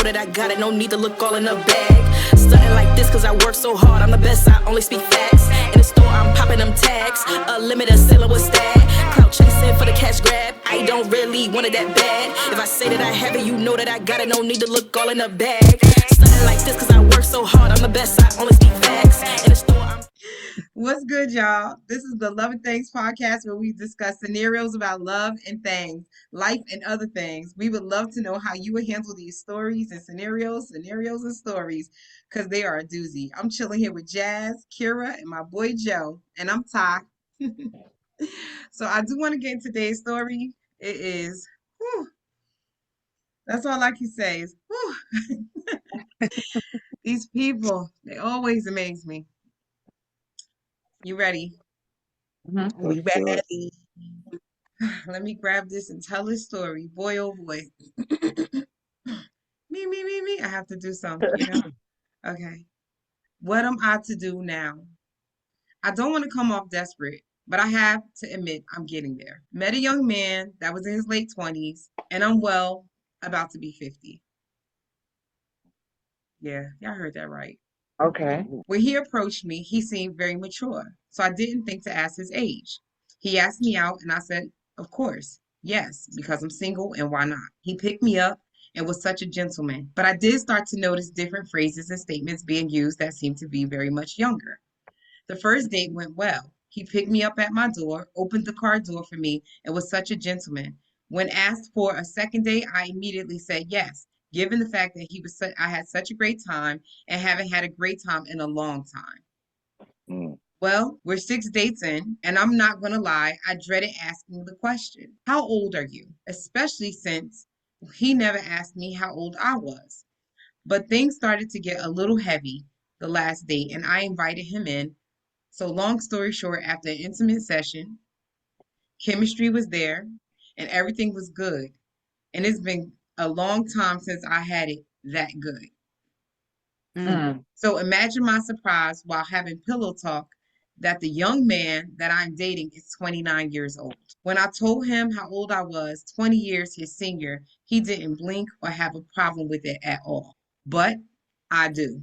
that I got it, no need to look all in the bag. Stunting like this cause I work so hard, I'm the best, I only speak facts. In the store, I'm popping them tags, a limited ceiling with stag. Clout chasing for the cash grab, I don't really want it that bad. If I say that I have it, you know that I got it, no need to look all in the bag. Stunting like this cause I work so hard, I'm the best, I only speak facts. In the store, I'm... What's good, y'all? This is the Love and Things podcast where we discuss scenarios about love and things, life and other things. We would love to know how you would handle these stories and scenarios and stories, because they are a doozy. I'm chilling here with Jazz, Kira, and my boy Joe, and I'm Ty. So I do want to get into today's story. It is, whew, that's all I can say is, whew. These people, they always amaze me. You ready? We ready. Let me grab this and tell this story. Boy, oh boy. Me. I have to do something, you know? Okay. What am I to do now? I don't want to come off desperate, but I have to admit I'm getting there. Met a young man that was in his late 20s, and I'm about to be 50. Yeah, y'all heard that right. Okay. When he approached me, he seemed very mature, so I didn't think to ask his age. He asked me out, and I said, of course, yes, because I'm single, and why not? He picked me up and was such a gentleman, but I did start to notice different phrases and statements being used that seemed to be very much younger. The first date went well. He picked me up at my door, opened the car door for me, and was such a gentleman. When asked for a second date, I immediately said yes, given the fact that I had such a great time and haven't had a great time in a long time. Mm. Well, we're 6 dates in, and I'm not going to lie, I dreaded asking the question, how old are you? Especially since he never asked me how old I was. But things started to get a little heavy the last date, and I invited him in. So long story short, after an intimate session, chemistry was there and everything was good. And it's been a long time since I had it that good. Mm. So imagine my surprise while having pillow talk that the young man that I'm dating is 29 years old. When I told him how old I was, 20 years his senior, he didn't blink or have a problem with it at all. But I do.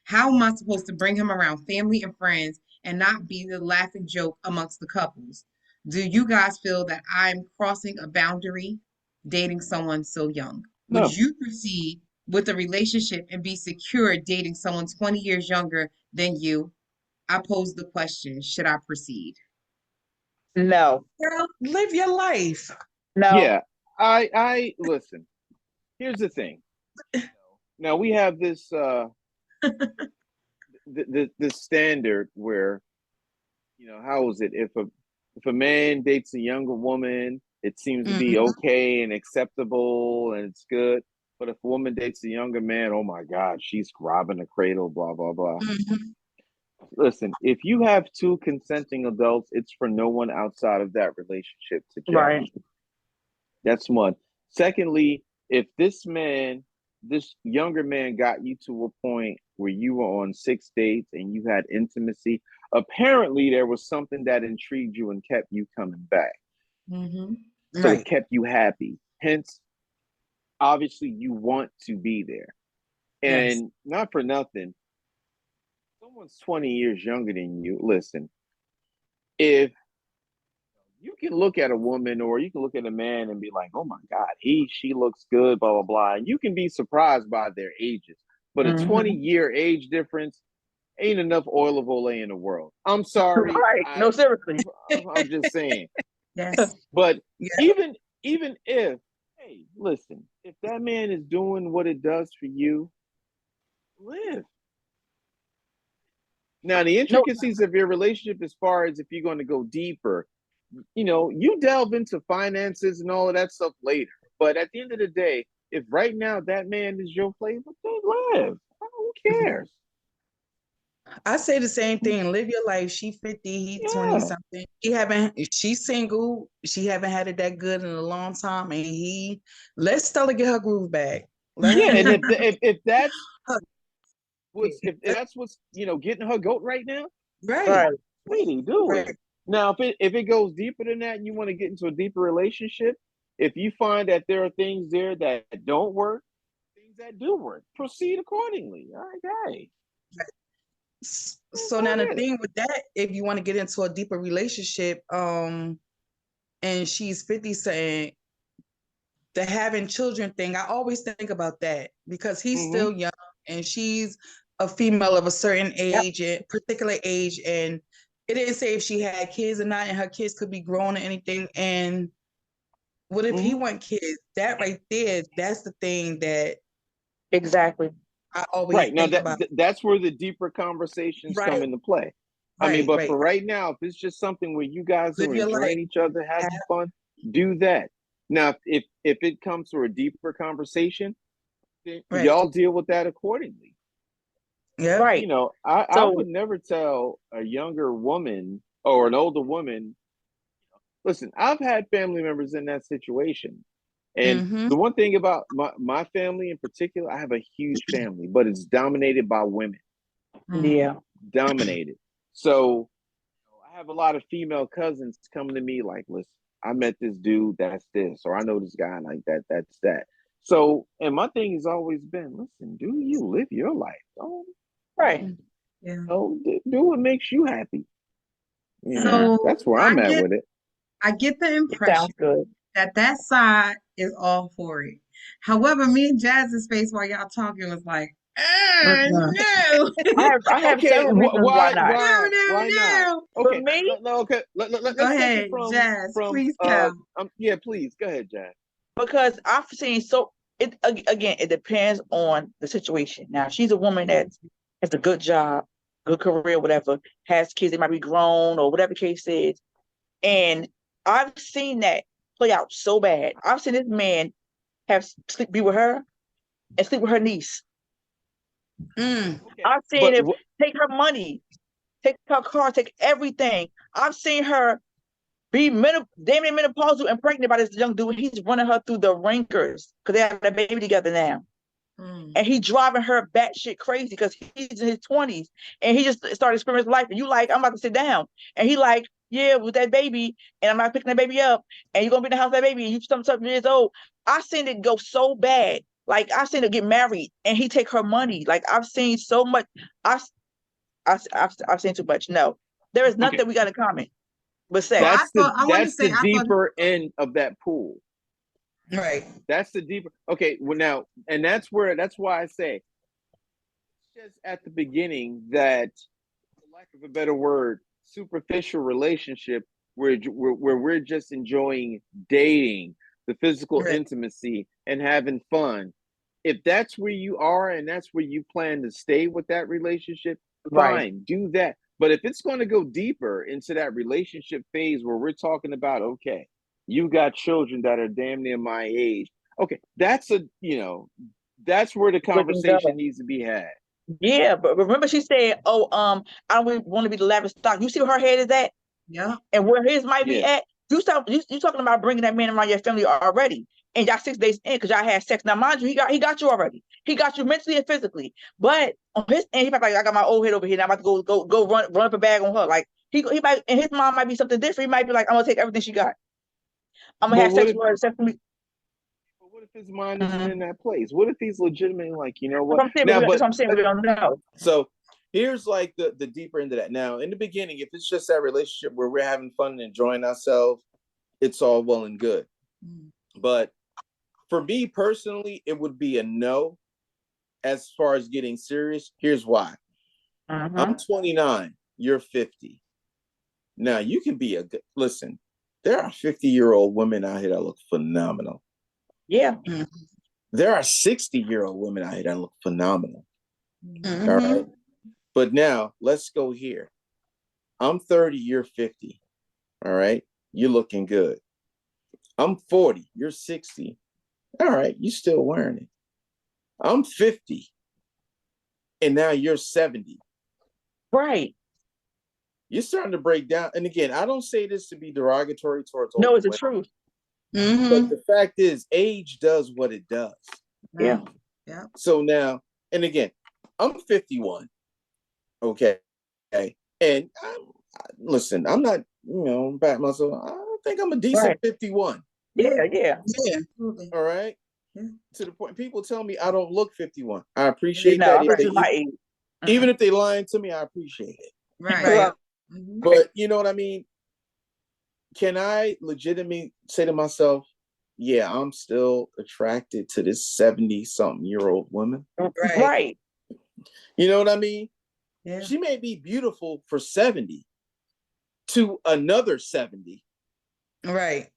How am I supposed to bring him around family and friends and not be the laughing joke amongst the couples? Do you guys feel that I'm crossing a boundary dating someone so young? Would No. you proceed with a relationship and be secure dating someone 20 years younger than you? I pose the question, should I proceed? No. Girl, live your life. No. Yeah, I listen. Here's the thing. Now we have this this standard where, how is it? If a man dates a younger woman, it seems to be okay and acceptable and it's good. But if a woman dates a younger man, oh my God, she's robbing the cradle, blah blah blah. Listen, if you have two consenting adults, it's for no one outside of that relationship to judge. Right. That's one. Secondly, if this younger man got you to a point where you were on 6 dates and you had intimacy, apparently there was something that intrigued you and kept you coming back. So it kept you happy. Hence, obviously, you want to be there. And not for nothing, someone's 20 years younger than you. Listen, if you can look at a woman or you can look at a man and be like, oh my God, she looks good, blah, blah, blah. And you can be surprised by their ages. But a 20-year age difference ain't enough oil of Olay in the world. I'm sorry. Right. No, seriously. I'm just saying. Yes. But even if, hey, listen, if that man is doing what it does for you, live. Now, the intricacies of your relationship, as far as if you're going to go deeper, you delve into finances and all of that stuff later. But at the end of the day, if right now that man is your flavor, then live. Who cares? I say the same thing. Live your life. She 50, he 20 something. She's single. She haven't had it that good in a long time. And let's tell her get her groove back. And if that's what's getting her goat right now, right. Sweetie, do it. Now, if it goes deeper than that and you want to get into a deeper relationship, if you find that there are things there that don't work, things things that do work. Proceed accordingly. All right, hey. So now the thing with that, if you want to get into a deeper relationship, and she's 50 saying the having children thing, I always think about that because he's still young and she's a female of a certain age, and particular age, and it didn't say if she had kids or not, and her kids could be grown or anything. And what if he want kids? That right there, that's the thing that Exactly. I always Right now, think about. that's where the deeper conversations come into play. I mean, but for right now, if it's just something where you guys are enjoying each other, having fun, do that. Now, if it comes to a deeper conversation, then y'all deal with that accordingly. Yeah, Right. You know, I would never tell a younger woman or an older woman, listen, I've had family members in that situation. And the one thing about my family in particular, I have a huge family, but it's dominated by women. Yeah. Dominated. So I have a lot of female cousins coming to me like, listen, I met this dude, that's this, or I know this guy like that, that's that. So, and my thing has always been, listen, do you live your life? Don't, Right. Yeah. do what makes you happy. You So know, that's where I'm at with it. I get the It impression sounds good. that side is all for it. However, me and Jazz's face while y'all talking was like, no. I have Okay, several reasons why not. why not? For Okay, me, okay. Go Let's ahead, take it from Jazz. Please tell. yeah, please go ahead, Jazz. because I've seen again, it depends on the situation. Now, she's a woman that has a good job, good career, whatever, has kids, they might be grown or whatever the case is. And I've seen that play out so bad. I've seen this man be with her and sleep with her niece. Okay, I've seen him take her money, take her car, take everything. I've seen her be damn near menopausal and pregnant by this young dude. He's running her through the rinkers because they have a baby together now. And he's driving her batshit crazy because he's in his 20s and he just started experiencing life. And you like, I'm about to sit down. And he like, yeah, with that baby, and I'm not picking that baby up, and you're gonna be in the house with that baby, and you something years old. I seen it go so bad. Like I seen her get married and he take her money. Like I've seen so much. I've seen too much. No, there is nothing we got in common but sex. That's the deeper end of that pool. Right. That's the deeper. Okay, well now, and that's why I say it's just at the beginning that, for lack of a better word, superficial relationship where we're just enjoying dating, the physical intimacy, and having fun. If that's where you are and that's where you plan to stay with that relationship, fine, do that. But if it's going to go deeper into that relationship phase where we're talking about, okay, you got children that are damn near my age. Okay, that's where the conversation needs to be had. Yeah, but remember she said, "Oh, I don't want to be the lavish stock." You see where her head is at? Yeah. And where his might be at? You talking about bringing that man around your family already, and y'all 6 days in because y'all had sex. Now, mind you, he got you already. He got you mentally and physically. But on his end, he might be like, I got my old head over here. Now I'm about to go run up a bag on her. Like he might, and his mom might be something different. He might be like, I'm gonna take everything she got. I'm gonna have sex with her. Sex with me. But what if his mind isn't in that place? What if he's legitimately like, you know what? That's what I'm saying. We don't know. So here's like the deeper into that. Now, in the beginning, if it's just that relationship where we're having fun and enjoying ourselves, it's all well and good. But for me personally, it would be a no as far as getting serious. Here's why. I'm 29. You're 50. Now, you can be listen, there are 50-year-old women out here that look phenomenal. Yeah. There are 60-year-old women out here that look phenomenal. All right. But now let's go here. I'm 30, you're 50. All right. You're looking good. I'm 40, you're 60. All right. You still wearing it. I'm 50. And now you're 70. Right. You're starting to break down. And again, I don't say this to be derogatory towards no, it's the women, truth. But the fact is, age does what it does. Yeah. Yeah. So now, and again, I'm 51. Okay. And listen, I'm not, back myself. I think I'm a decent 51. Yeah. All right. To the point, people tell me I don't look 51. I You appreciate know, that. I'm just my age. Even if they lying to me, I appreciate it. Right. But you know what I mean? Can I legitimately say to myself, yeah, I'm still attracted to this 70-something-year-old woman? Right. You know what I mean? Yeah. She may be beautiful for 70 to another 70. Right.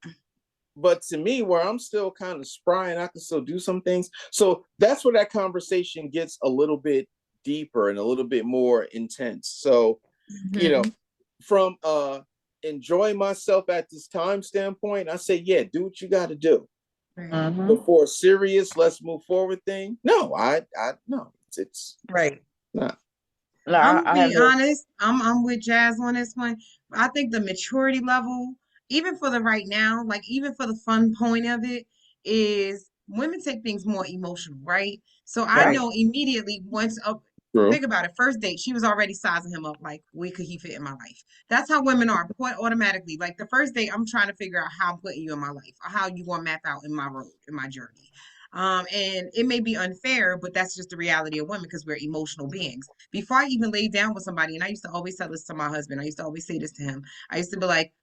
But to me, where I'm still kind of spry and I can still do some things. So that's where that conversation gets a little bit deeper and a little bit more intense. So, you know, from enjoying myself at this time standpoint, I say, yeah, do what you got to do. But for a serious, let's move forward thing, no, I no, it's right. not. No, I'm gonna I have be no. honest. I'm with Jazz on this one. I think the maturity level, even for the right now, like even for the fun point of it, is women take things more emotional, right? So I Right. know immediately once True. think about it, first date, she was already sizing him up like where could he fit in my life? That's how women are, quite automatically. Like the first date, I'm trying to figure out how I'm putting you in my life or how you gonna map out in my road, in my journey. And it may be unfair, but that's just the reality of women because we're emotional beings. Before I even lay down with somebody, and I used to always tell this to my husband, I used to always say this to him. I used to be like,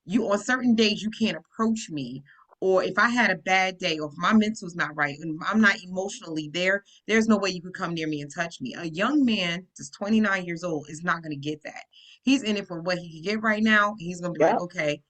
you on certain days you can't approach me, or if I had a bad day, or if my mental's not right and I'm not emotionally there, there's no way you could come near me and touch me. A young man that's 29 years old is not going to get that. He's in it for what he can get right now. And he's going to be like, Yep. okay,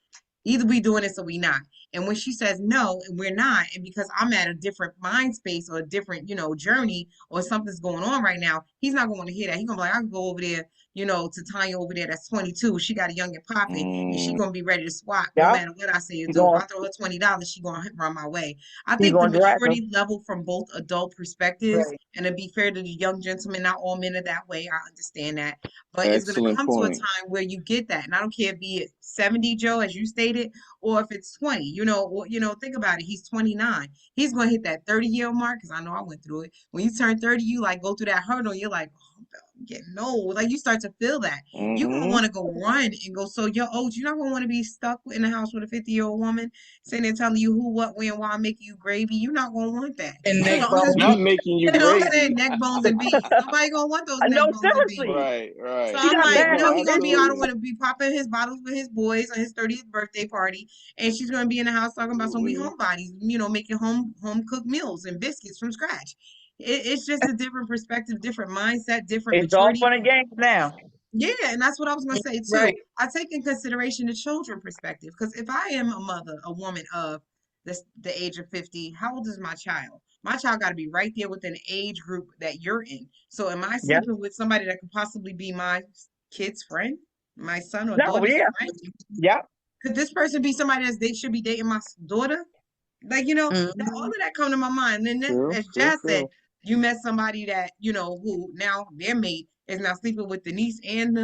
either we doing this or we not. And when she says no and we're not, and because I'm at a different mind space or a different, journey or something's going on right now, he's not going to hear that. He's going to be like, I can go over there, to Tanya over there that's 22. She got a young and popping, and she going to be ready to swat no Yep. matter what I say or He do. If going. I throw her $20, she going to run my way. I He think the going to drag him. maturity level from both adult perspectives, Right. and to be fair to the young gentlemen, not all men are that way. I understand that. But it's going to Excellent come to a point. time where you get that. And I don't care if be it 70, Joe, as you stated, or if it's 20, think about it. He's 29. He's going to hit that 30-year mark because I know I went through it. When you turn 30, you like go through that hurdle. You're like, oh, I'm getting old. Like you start to feel that. You're going to want to go run and go. So you're old. You're not going to want to be stuck in the house with a 50-year-old woman sitting there telling you who, what, when, why, making you gravy. You're not going to want that. And As neck long as, bone. Making you you know what I'm saying? gravy. Neck bones and beans. Nobody going to want those neck No, bones and beans. seriously. So Right. She I'm got like, bad No, no, health he's gonna be out. I absolutely. want to be popping his bottles with his boys on his 30th birthday party, and she's gonna be in the house talking about some we Absolutely. homebodies, making home cooked meals and biscuits from scratch. It's just a different perspective, different mindset, different It's all maturity. fun and games now. Yeah, and that's what I was gonna say too. Right. I take in consideration the children perspective because if I am a mother, a woman of the age of 50, how old is my child? My child got to be right there within the age group that you're in. So am I Yeah. sleeping with somebody that could possibly be my kid's friend, my son or No, daughter's yeah. friend? Yeah. Could this person be somebody they should be dating my daughter? Like, all of that come to my mind. And then True. as True. Jazz said, True. you met somebody that, who now their mate is now sleeping with the niece and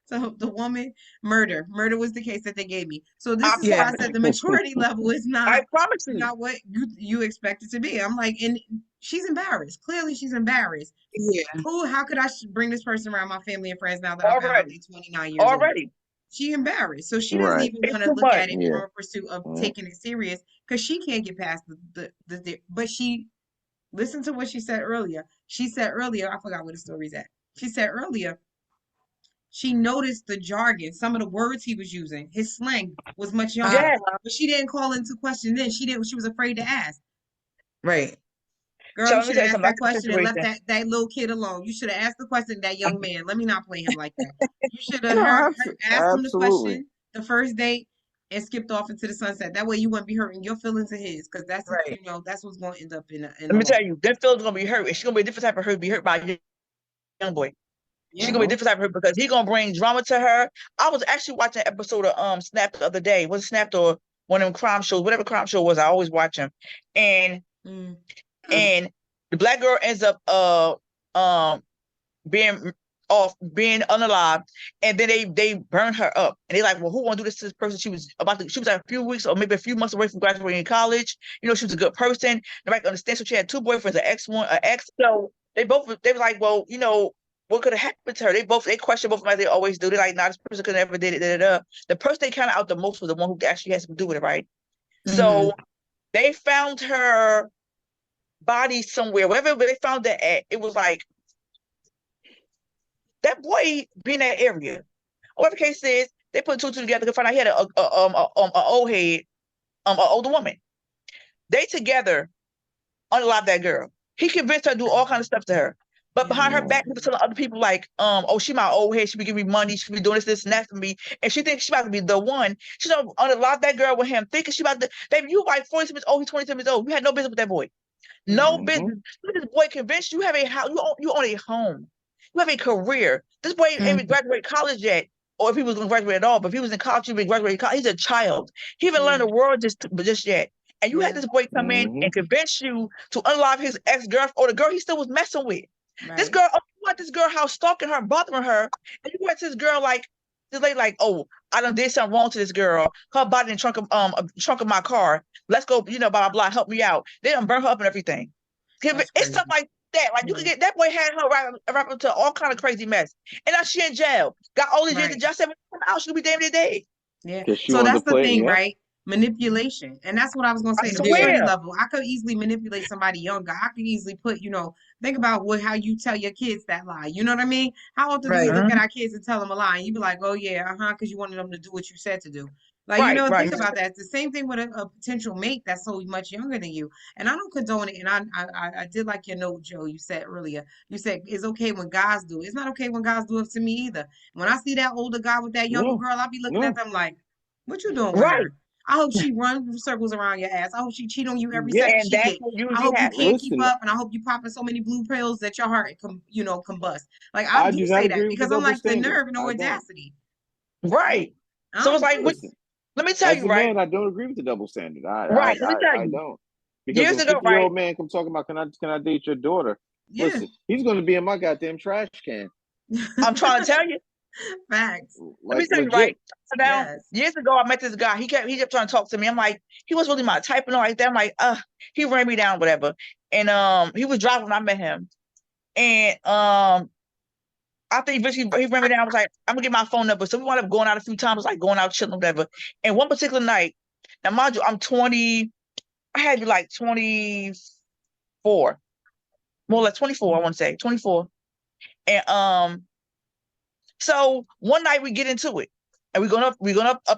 the woman. Murder was the case that they gave me. So this I is why I Yeah. said the maturity level is I not promise you. not what you expect it to be. I'm like, and she's embarrassed. Clearly she's embarrassed. Yeah. How could I bring this person around my family and friends now that I found out Already. they're 29 years old? Already. She embarrassed. So she doesn't Right. even It's want to too look much. at it Yeah. from a pursuit of taking it serious because she can't get past but she listen to what she said earlier. She said earlier, I forgot where the story's at. She said earlier, she noticed the jargon, some of the words he was using. His slang was much younger. Yeah. But she didn't call into question then. She was afraid to ask. Right. Girl, So you let me should tell have you asked something. that That's the question and left situation. that little kid alone. You should have asked the question that young man. Let me not play him like that. You should have No, asked him the absolutely. question the first date and skipped off into the sunset. That way you wouldn't be hurting your feelings of his, because Right. that's what's going to end up in Let the me long. tell you, that feeling's gonna be hurt. And she's gonna be a different type of hurt, be hurt by a young boy. She's Yeah. gonna be a different type of hurt because he's gonna bring drama to her. I was actually watching an episode of Snapped the other day. Was it Snapped or one of them crime shows? Whatever crime show it was, I always watch them. And and the black girl ends up um being being unalive, and then they burn her up, and they like, well, who want to do this to this person? She was like a few weeks or maybe a few months away from graduating college. She was a good person. Nobody understand. So she had two boyfriends, an ex. So they were like, well, what could have happened to her? They questioned both of them as they always do. They're like, nah, this person could never did it. Da, da, da. The person they counted out the most was the one who actually had something to do with it, right? So They found her body somewhere, wherever they found that at. It was like that boy be in that area. Whatever the case is, they put two and two together to find out he had a old head, an older woman. They together unalive that girl. He convinced her to do all kinds of stuff to her. But behind her back, he was telling other people like, oh, she my old head. She be giving me money. She be doing this, and that for me. And she thinks she about to be the one. She don't unalive that girl with him, thinking she about to, baby, you like 47 years old. He's 27 years old. You had no business with that boy. No business. This boy convinced you have a house. You own a home. You have a career. This boy ain't even graduated college yet. Or if he was going to graduate at all, but if he was in college, he'd be graduating college. He's a child. He haven't learned the world just yet. And you had this boy come in and convince you to unalive his ex-girlfriend or the girl he still was messing with. Right. This girl, you want this girl house stalking her, bothering her, and you went to this girl like this lady like, oh, I done did something wrong to this girl. Her body in the trunk of my car. Let's go, blah blah blah. Help me out. They done burn her up and everything. It's stuff like that. Like you could get that boy had her wrapped into all kind of crazy mess, and now she in jail. Got all these years in jail. 7 out. She could be damned today. Yeah. So that's the thing, right? Manipulation. And that's what I was going to say. The maturity level. I could easily manipulate somebody younger. I could easily put, think about how you tell your kids that lie. You know what I mean? How often do we look at our kids and tell them a lie? And you be like, oh, yeah, because you wanted them to do what you said to do. Like, think about that. It's the same thing with a potential mate that's so much younger than you. And I don't condone it. And I did like your note, Joe, you said earlier. You said it's okay when guys do it. It's not okay when guys do it to me either. When I see that older guy with that younger girl, I'll be looking at them like, what you doing with her? I hope she runs circles around your ass. I hope she cheat on you every second she gets. I hope you can't keep up, and I hope you popping so many blue pills that your heart combust. Like I do say that because I'm like the nerve and the audacity. Right. So it's like, let me tell you, right? Man, I don't agree with the double standard. Let me tell you. I don't. Because years ago, old man come talking about, can I date your daughter? Yeah. Listen, he's going to be in my goddamn trash can. I'm trying to tell you. Facts. Let me tell you, right? So now, years ago, I met this guy. He kept trying to talk to me. I'm like, he was really my type and all like that. I'm like, he ran me down, whatever. And he was driving when I met him. And I think he ran me down. I was like, I'm gonna get my phone number. So we wound up going out a few times, like going out chilling, whatever. And one particular night, now mind you, I'm 20. I had to be like 24, more like 24. I want to say 24. And so one night we get into it, and we're going up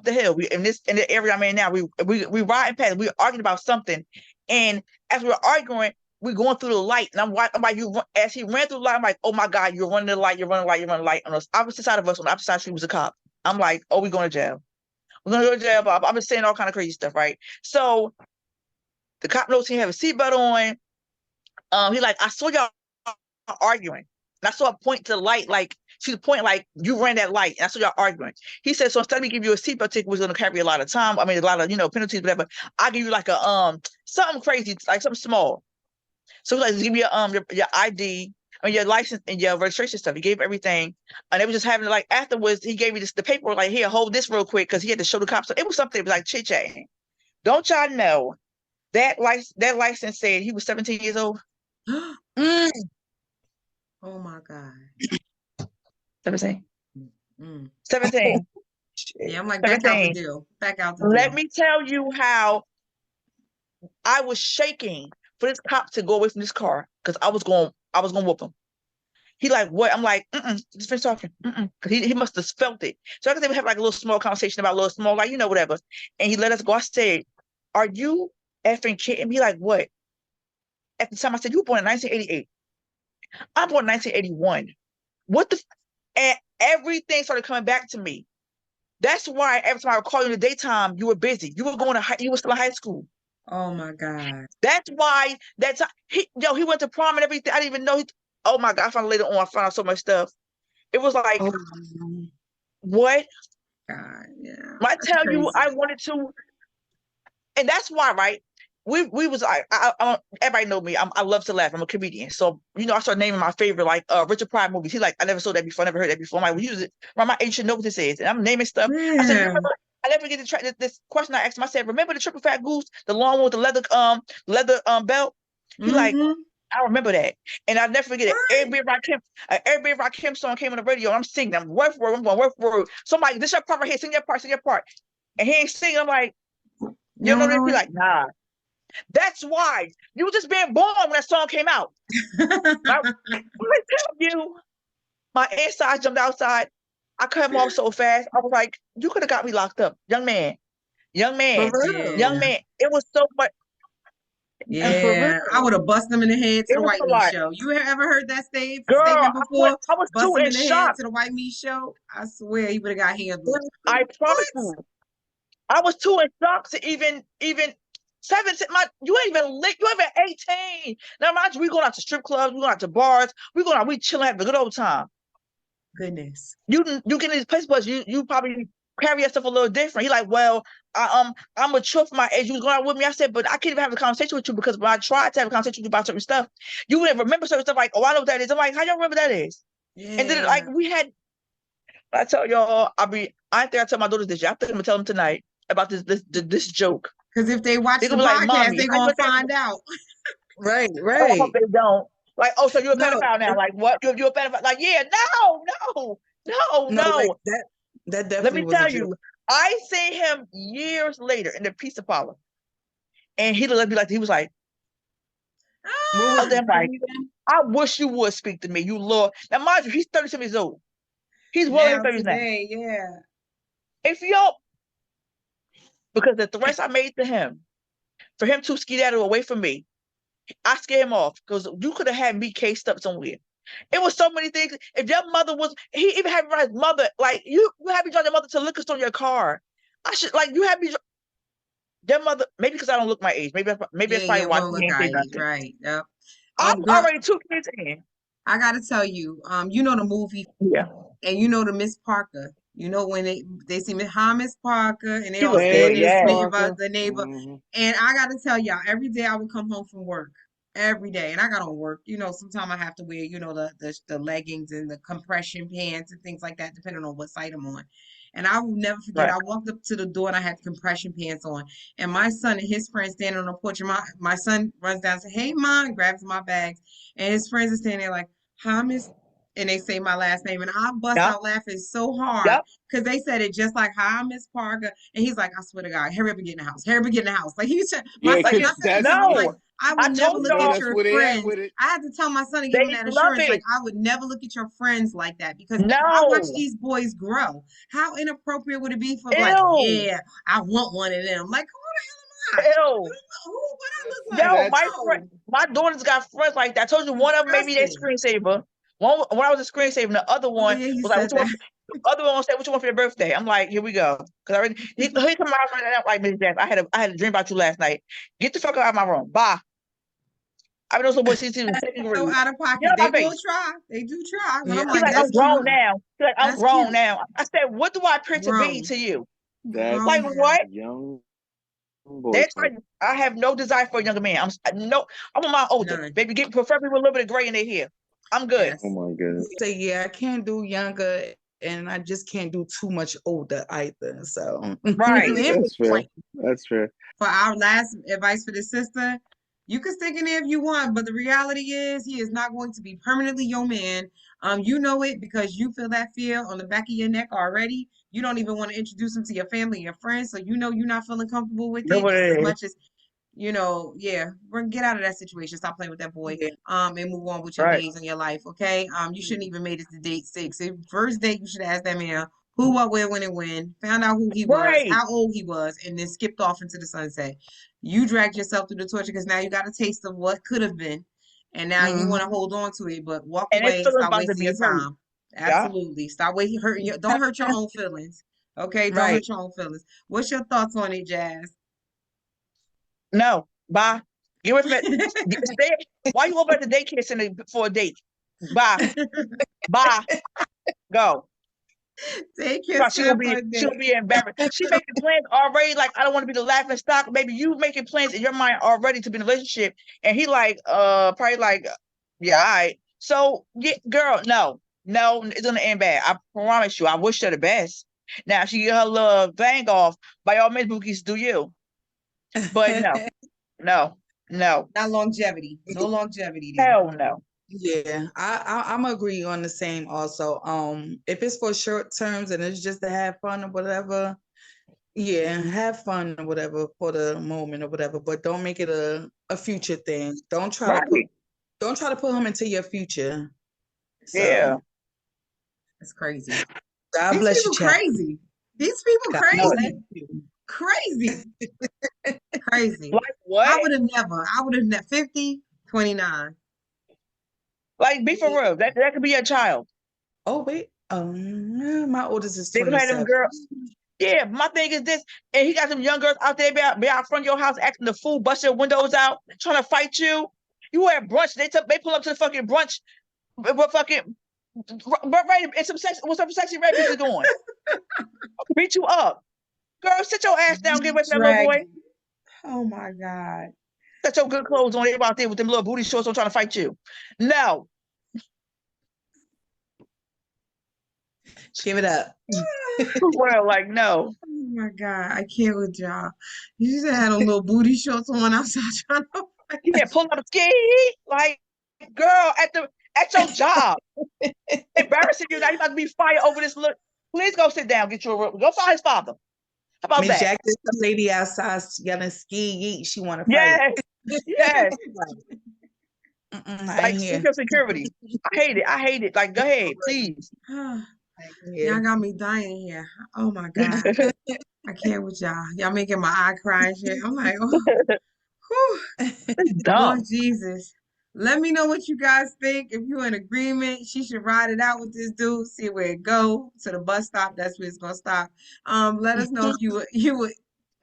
the hill. We in the area I'm in now. We riding past. We arguing about something, and as we're arguing, we're going through the light. And I'm like, as he ran through the light, I'm like, oh my God, you're running the light. You're running the light. You're running the light. On the opposite side of us, on the opposite side, she was a cop. I'm like, oh, we're going to jail. We're going to go to jail. I've been saying all kind of crazy stuff, right? So the cop knows he have a seatbelt on. He like, I saw y'all arguing. And I saw her point to the light, like she's pointing like you ran that light. And I saw y'all arguing. He said, so instead of me give you a seatbelt ticket, which is gonna carry a lot of time, I mean a lot of penalties, whatever, I'll give you like a something crazy, like something small. So like give me your ID, I mean your license and your registration stuff. He gave everything. And they was just having like afterwards, he gave me the paperwork, like, here, hold this real quick, because he had to show the cops. So it was something, it was like chit-chatting. Don't y'all know that license said he was 17 years old? Oh my God. 17. 17. Yeah, I'm like, back out the deal. Back out the deal. Let me tell you how I was shaking for this cop to go away from this car, because I was going to whoop him. He like, what? I'm like, just finish talking. Because he must have felt it. So I guess they would have like a little small conversation about a little small, like, whatever. And he let us go. I said, are you effing kidding me? Like, what? At the time I said, you were born in 1988. I'm born in 1981. What the? And everything started coming back to me. That's why every time I would call you in the daytime, you were busy. You were you were still in high school. Oh my God. That's why he went to prom and everything. I didn't even know. Oh my God! I found later on. I found out so much stuff. It was like, what? God, yeah. I tell you, I wanted to, and that's why, right? We was like, everybody know me. I love to laugh. I'm a comedian, so I started naming my favorite like Richard Pryor movies. He like, I never saw that before. I never heard that before. I'm like, well, use it. Around my age should know what this is, and I'm naming stuff. Yeah. I said, I never forget this question I asked him. I said, remember the triple fat goose, the long one with the leather belt? He like, I remember that, and I'll never forget it. Every Rock Kim song came on the radio, and I'm singing. I'm word for word. I'm going word for word. Somebody, this your part right here. Sing your part. And he ain't singing. I'm like, you know what I mean? He like, nah. That's why you were just being born when that song came out. I tell you, my inside jumped outside. I cut him off so fast. I was like, you could have got me locked up, young man, young For man, real. young man. It was so much. And for Yeah, I real, would have bust them in the head to it the was white a meat lot. show. You ever heard that Girl, statement before? I was Bust too them in in the head shock. to the white meat show. I swear he would have got handled. I promise What? you. I was too in shock to even 17. You ain't even lit. You ain't even 18. Now mind you, we going out to strip clubs, we going out to bars, we chilling, having a good old time. Goodness. You get in these places, but you probably carry yourself a little different. He like, well, I'm mature for my age. You was going out with me. I said, but I can't even have a conversation with you because when I tried to have a conversation with you about certain stuff, you wouldn't remember certain stuff. Like, oh, I know what that is. I'm like, how y'all remember that is? And then Yeah. like we had, I tell y'all, I think I tell my daughters this year. I think I'm gonna tell them tonight about this joke. Because if they watch They're the gonna be like, podcast, mommy, they're how you gonna look at find out. Right, Oh, I right. hope they don't. Like, oh, so you're a No, pedophile now? Like, what? You're a pedophile? Like, yeah, no. like that Let definitely me was a tell joke. you, I seen him years later in the pizza parlor, and he looked at me like he was like, What I was was the there like, thing I wish you would speak to me, you Lord. Now, mind you, he's 37 years old. He's well in Now his 30s now. today, yeah. If y'all, because the threats I made to him, for him to skedaddle away from me, I scared him off because you could have had me cased up somewhere. It was so many things. If your mother was, he even had me his mother, like you had me drive your mother to liquor store in your car. I should like you had me. Your mother, maybe because I don't look my age. Maybe that's probably Yeah, why well, he look, ain't say I nothing. right. Yep. I'm Girl, already 2 kids in. I gotta tell you, you know the movie Yeah. and you know the Miss Parker. You know when they see hi Miss Parker and they She all was good, stand Hey, there Miss yeah. speaking about Parker. the neighbor. And I gotta tell y'all, every day I would come home from work. Every day. And I got on work. You know, sometimes I have to wear, the leggings and the compression pants and things like that, depending on what site I'm on. And I will never forget, Right. I walked up to the door and I had compression pants on. And my son and his friends standing on the porch. And my son runs down and says, hey, Mom, and grabs my bags. And his friends are standing there like, hi, Miss, and they say my last name, and I bust Yep. out laughing so hard Yep. because they said it just like, "Hi, Miss Parker," and he's like, "I swear to God, hurry up and get in the house, hurry up and get in the house." Like my Yeah, son, Like my because son that's even was like, no. "I I would never told look yeah, at y'all that's your where they at friends." with it. I had to tell my son and give him they that love assurance, like, it. I would never look at your friends like that because I watch No. these boys grow. How inappropriate would it be for like, Ew. yeah, I want one of them? Like, who the hell am I? Ew. What I That's look like? Yo, that's friend, No, my daughter's got friends like that. I told you one of them made me their disgusting. screensaver. One I was a screensaver, and the other Oh one yeah, you was like, said "What you want?" that. The other one said, "What you want for your birthday?" I'm like, "Here we go." Because I already he come out right now like, Miss Jackson, I had a dream about you last night. Get the fuck out of my room. Bye. I mean, those little boys since he was in second So grade. out of Get pocket. out They of my will face. try. They do try. But Yeah, I'm He's like, like, that's I'm cute. grown now. He's like, I'm That's grown cute. now. I said, what do I appear to be Grown. to you? that's Like Grown now. what? young That's boyfriend. like I have no desire for a younger man. I want my older. None. Baby, get preferably with a little bit of gray in their hair. I'm good. Oh Yes. my goodness. say yeah, I can't do younger, and I just can't do too much older either. So Right. in That's fair. between. That's fair. For our last advice for the sister, you can stick in there if you want, but the reality is he is not going to be permanently your man. You know it because you feel that fear on the back of your neck already. You don't even want to introduce him to your family and your friends, so you know you're not feeling comfortable with Know it what just as it is. much as yeah, get out of that situation. Stop playing with that boy. Yeah. And move on with your Right. days in your life. Okay. You shouldn't even made it to date 6. First date, you should ask that man who, what, where, when, and when. Found out who he was, Right. how old he was, and then skipped off into the sunset. You dragged yourself through the torture because now you got a taste of what could have been, and now you want to Mhm. hold on to it. But walk And his away. feelings Stop about to wasting be your hurt. time. Yeah. Absolutely. Stop waiting. Don't hurt your own feelings. Okay. Don't Right. hurt your own feelings. What's your thoughts on it, Jazz? No. Bye. Get away from it. Stay. Why you over at the daycare center for a date? Bye. Bye. Go. Take your She gonna son for be a she gonna date. be embarrassed. She making plans already. Like I don't want to be the laughing stock. Maybe you making plans in your mind already to be in a relationship, and he like probably like yeah, all right. So yeah, girl, no, it's gonna end bad. I promise you. I wish her the best. Now if she get her little bang off. By all means, bookies, do you? But no, Not longevity. No longevity there. hell no. Yeah, I'm agree on the same also. If it's for short terms and it's just to have fun or whatever, Yeah, have fun or whatever for the moment or whatever, but don't make it a future thing. Right. Don't try to put him into your future. Yeah. So It's crazy. God These bless you, people Chad. crazy. These people God No, bless crazy. you. Crazy. Crazy. like what? I would have never 50, 29. Like, be for real. That could be your child. Oh wait, my oldest is They could have them 27. girls. Yeah, my thing is this, and he got some young girls out there be out front of your house acting the fool, bust your windows out, trying to fight you. You at brunch, they pull up to the fucking brunch, but fucking right, and some sex, with some sexy red bitches going, beat you up, girl. Sit your ass down, get away from that little boy. Dragging. Oh my God. Set your good clothes on. They out there with them little booty shorts on, trying to fight you. No, Give it up. well, like no. Oh my God. I can't with y'all. You just had them little booty shorts on outside trying to fight. Yeah, pull up ski, like girl at your job, embarrassing you. Now you about to be fired over this look. Please go sit down, get your go find his father. How about Miss that? Jack, there's some lady outside yelling ski yeet. She want to fight. Yes, yes. I Like ain't here. security. I hate it. I hate it. Like, go ahead, please. Y'all Yeah. got me dying here. Oh my God. I can't with y'all. Y'all making my eye cry and shit. I'm like, oh, whew. It's Lord dumb. Jesus. Let me know what you guys think. If you're in agreement, she should ride it out with this dude, see where it go to the bus stop. That's where it's gonna stop. Let us know if you would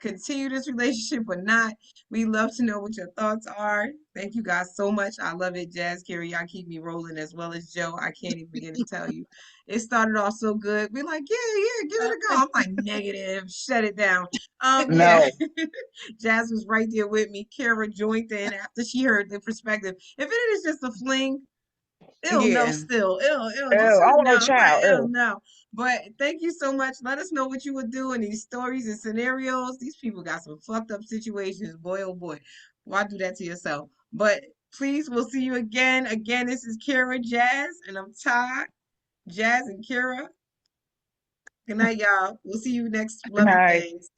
continue this relationship or not. We love to know what your thoughts are. Thank you guys so much. I love it, Jazz, Carrie. Y'all keep me rolling as well as Joe. I can't even begin to tell you. It started off so good. We're like, yeah, give it a go. I'm like, negative, shut it down. Yeah. No. Jazz was right there with me. Kara joined in after she heard the perspective. If it is just a fling, it'll know Yeah. still. It'll Ew, just I want no know. Right, child. it'll Ew. know. But thank you so much. Let us know what you would do in these stories and scenarios. These people got some fucked up situations. Boy, oh boy. Why do that to yourself? But please, we'll see you again. Again, this is Kara Jazz, and I'm Todd. Jazz and Kara. Good night, y'all. We'll see you next Good Loving night. Things.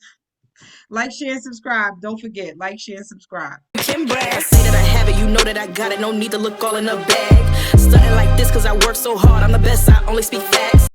Like, share, and subscribe. Don't forget, like, share, and subscribe. Can brag. I say that I have it, you know that I got it. No need to look all in a bag. Stunting like this, cause I work so hard. I'm the best, I only speak facts.